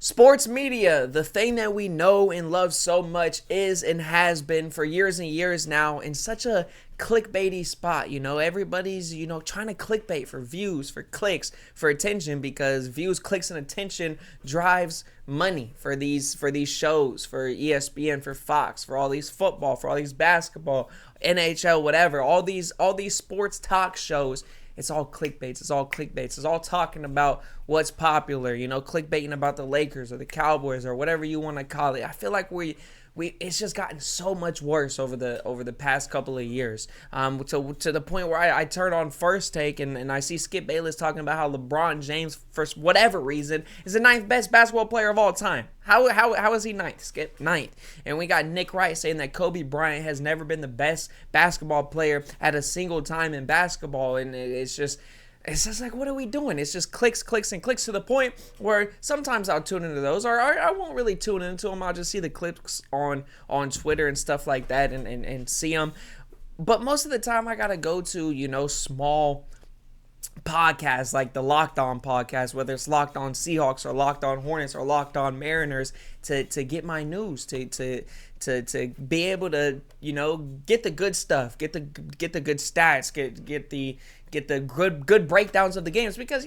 Sports media, the thing that we know and love so much, is and has been for years and years now in such a clickbaity spot. Everybody's, trying to clickbait for views, for clicks, for attention, because views, clicks, and attention drives money for these shows, for ESPN, for Fox, for all these football, for all these basketball, NHL, whatever, all these sports talk shows. It's all clickbaits. It's all clickbaits. It's all talking about what's popular, clickbaiting about the Lakers or the Cowboys or whatever you want to call it. I feel like it's just gotten so much worse over the past couple of years. To the point where I turn on First Take and I see Skip Bayless talking about how LeBron James, for whatever reason, is the ninth best basketball player of all time. How is he ninth, Skip? Ninth. And we got Nick Wright saying that Kobe Bryant has never been the best basketball player at a single time in basketball. And it's just like, what are we doing? It's just clicks, and clicks, to the point where sometimes I'll tune into those, or I won't really tune into them. I'll just see the clips on Twitter and stuff like that and see them. But most of the time I got to go to, small podcasts like the Locked On podcast, whether it's Locked On Seahawks or Locked On Hornets or Locked On Mariners, to get my news, to be able to, get the good stuff, get the good stats, get the good breakdowns of the games, because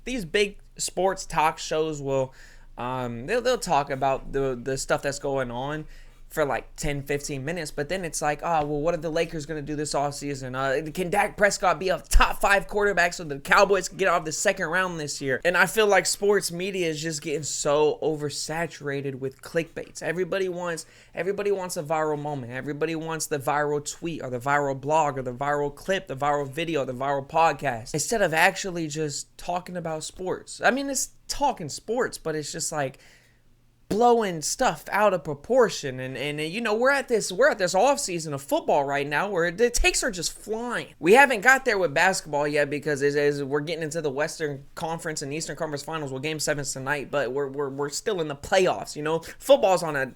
these big sports talk shows will they'll talk about the stuff that's going on for like 10-15 minutes, but then it's like, oh, well, what are the Lakers going to do this offseason? Can Dak Prescott be a top 5 quarterback so the Cowboys can get out of the second round this year? And I feel like sports media is just getting so oversaturated with clickbaits. Everybody wants a viral moment. Everybody wants the viral tweet or the viral blog or the viral clip, the viral video, the viral podcast, instead of actually just talking about sports. I mean, it's talking sports, but it's just like blowing stuff out of proportion, and we're at this off season of football right now where the takes are just flying. We haven't got there with basketball yet, because as we're getting into the Western Conference and Eastern Conference Finals. Well, Game 7's tonight, but we're still in the playoffs. Football's on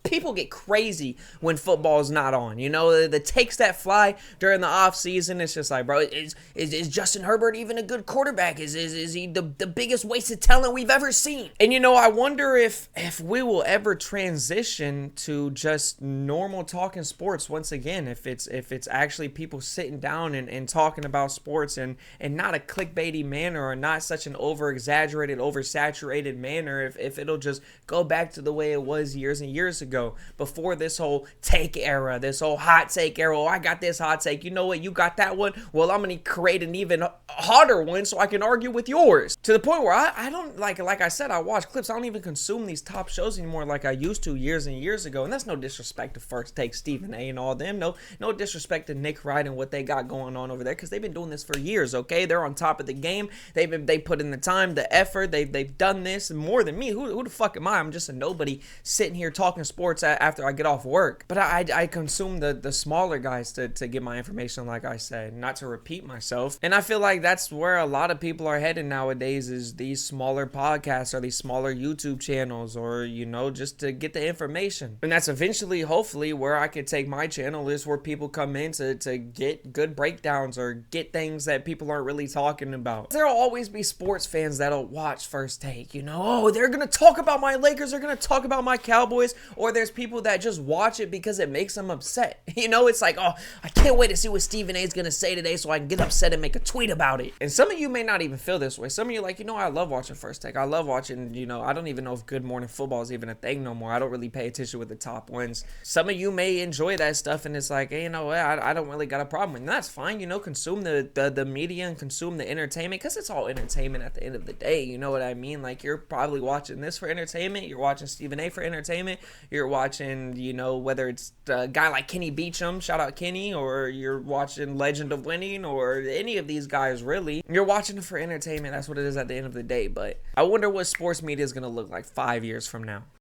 people get crazy when football's not on. The takes that fly during the off season, it's just like, bro, is Justin Herbert even a good quarterback? Is he the biggest wasted talent we've ever seen? And I wonder if we will ever transition to just normal talking sports once again, if it's actually people sitting down and talking about sports and not a clickbaity manner, or not such an over-exaggerated, oversaturated manner, if it'll just go back to the way it was years and years ago, before this whole take era, this whole hot take era. Oh, I got this hot take. You know what? You got that one? Well, I'm going to create an even hotter one so I can argue with yours. To the point where I don't, like I said, I watch clips. I don't even consume these top shows anymore like I used to years and years ago. And that's no disrespect to First Take, Stephen A, and all them. No disrespect to Nick Wright and what they got going on over there, because they've been doing this for years. Okay, they're on top of the game. They put in the time, the effort. They've done this more than me. Who the fuck am I? I'm just a nobody sitting here talking sports after I get off work. But I consume the smaller guys to get my information, like I said, not to repeat myself. And I feel like that's where a lot of people are headed nowadays, is these smaller podcasts or these smaller YouTube channels, or just to get the information. And that's eventually, hopefully, where I could take my channel, is where people come in to get good breakdowns or get things that people aren't really talking about. There'll always be sports fans that'll watch First Take, oh, they're gonna talk about my Lakers, they're gonna talk about my Cowboys, or there's people that just watch it because it makes them upset. It's like, oh, I can't wait to see what Stephen A is gonna say today so I can get upset and make a tweet about it. And some of you may not even feel this way. Some of you are like, I love watching First Take. I love watching, I don't even know if Good Morning Football is even a thing no more. I don't really pay attention with the top ones. Some of you may enjoy that stuff, and it's like, hey, I don't really got a problem with it. And that's fine. Consume the media and consume the entertainment, because it's all entertainment at the end of the day. You know what I mean? Like, you're probably watching this for entertainment. You're watching Stephen A for entertainment. You're watching, whether it's a guy like Kenny Beecham, shout out Kenny, or you're watching Legend of Winning, or any of these guys, really. You're watching it for entertainment. That's what it is at the end of the day. But I wonder what sports media is going to look like 5 years from now.